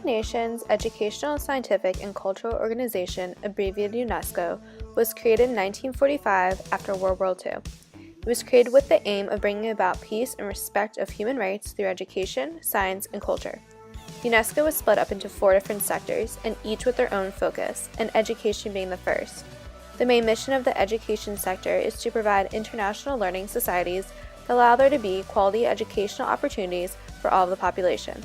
Nations Educational, Scientific, and Cultural Organization, abbreviated UNESCO, was created in 1945 after World War II. It was created with the aim of bringing about peace and respect of human rights through education, science, and culture. UNESCO was split up into 4 different sectors, and each with their own focus, and education being the first. The main mission of the education sector is to provide international learning societies that allow there to be quality educational opportunities for all of the population.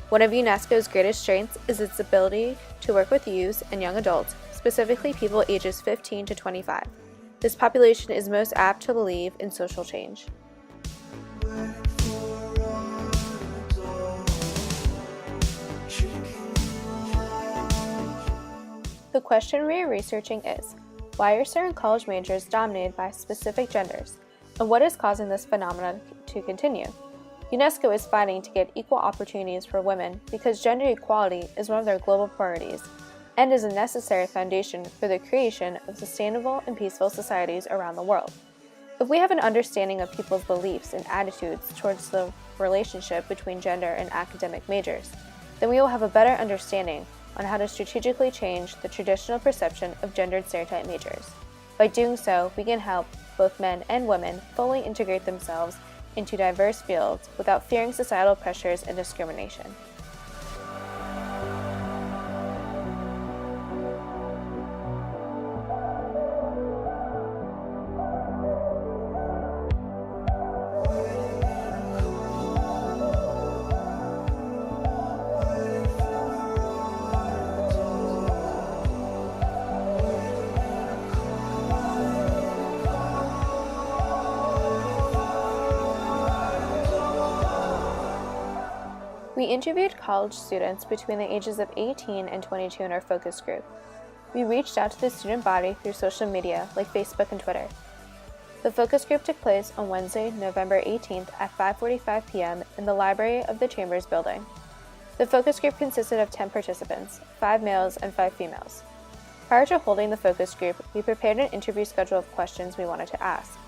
One of UNESCO's greatest strengths is its ability to work with youth and young adults, specifically people ages 15 to 25. This population is most apt to believe in social change. The question we are researching is, why are certain college majors dominated by specific genders, and what is causing this phenomenon to continue? UNESCO is fighting to get equal opportunities for women because gender equality is one of their global priorities and is a necessary foundation for the creation of sustainable and peaceful societies around the world. If we have an understanding of people's beliefs and attitudes towards the relationship between gender and academic majors, then we will have a better understanding on how to strategically change the traditional perception of gendered stereotype majors. By doing so, we can help both men and women fully integrate themselves into diverse fields without fearing societal pressures and discrimination. We interviewed college students between the ages of 18 and 22 in our focus group. We reached out to the student body through social media like Facebook and Twitter. The focus group took place on Wednesday, November 18th at 5:45 p.m. in the library of the Chambers building. The focus group consisted of 10 participants, 5 males and 5 females. Prior to holding the focus group, we prepared an interview schedule of questions we wanted to ask.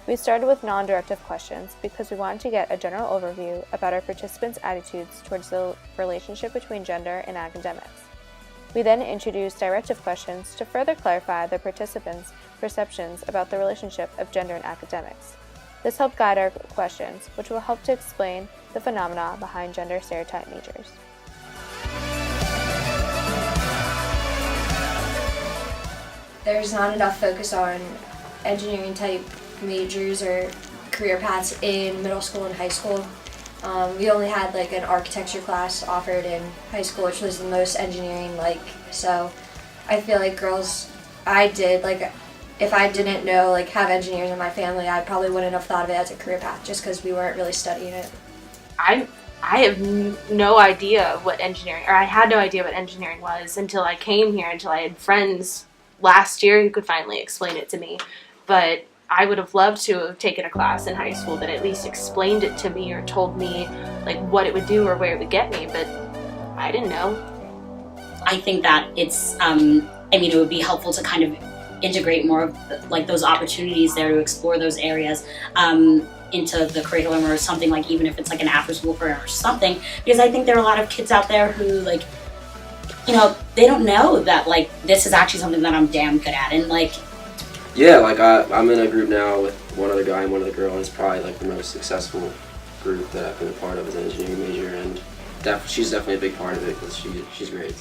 We started with non-directive questions because we wanted to get a general overview about our participants' attitudes towards the relationship between gender and academics. We then introduced directive questions to further clarify the participants' perceptions about the relationship of gender and academics. This helped guide our questions, which will help to explain the phenomena behind gender stereotype majors. There's not enough focus on engineering type majors or career paths in middle school and high school. We only had like an architecture class offered in high school, which was the most engineering like. So I feel like if I didn't know have engineers in my family, I probably wouldn't have thought of it as a career path just because we weren't really studying it. I have no idea what engineering, or I had no idea what engineering was until I came here, until I had friends last year who could finally explain it to me. But I would have loved to have taken a class in high school that at least explained it to me or told me what it would do or where it would get me, but I didn't know. I think that it's, it would be helpful to kind of integrate more of those opportunities there to explore those areas into the curriculum or something, even if it's an after school program or something, because I think there are a lot of kids out there who they don't know that this is actually something that I'm damn good at, and Yeah, I'm in a group now with one other guy and one other girl, and it's probably the most successful group that I've been a part of as an engineering major, and she's definitely a big part of it because she's great.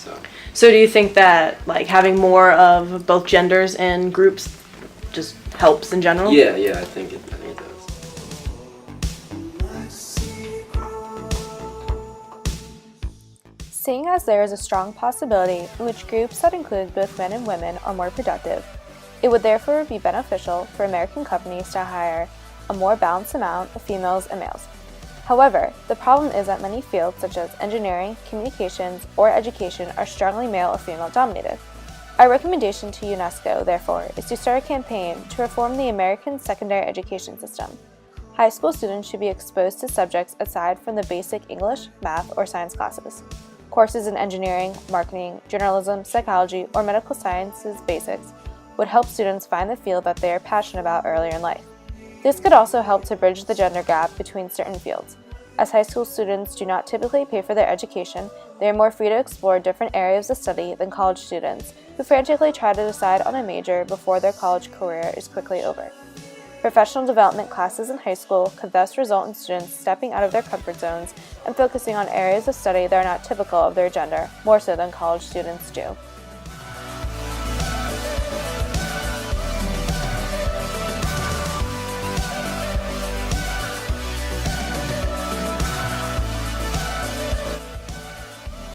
So do you think that having more of both genders in groups just helps in general? Yeah, I think it does. Seeing as there is a strong possibility in which groups that include both men and women are more productive, it would therefore be beneficial for American companies to hire a more balanced amount of females and males. However, the problem is that many fields such as engineering, communications, or education are strongly male or female dominated. Our recommendation to UNESCO, therefore, is to start a campaign to reform the American secondary education system. High school students should be exposed to subjects aside from the basic English, math, or science classes. Courses in engineering, marketing, journalism, psychology, or medical sciences basics would help students find the field that they are passionate about earlier in life. This could also help to bridge the gender gap between certain fields. As high school students do not typically pay for their education, They are more free to explore different areas of study than college students, who frantically try to decide on a major before their college career is quickly over. Professional development classes in high school could thus result in students stepping out of their comfort zones and focusing on areas of study that are not typical of their gender, more so than college students do.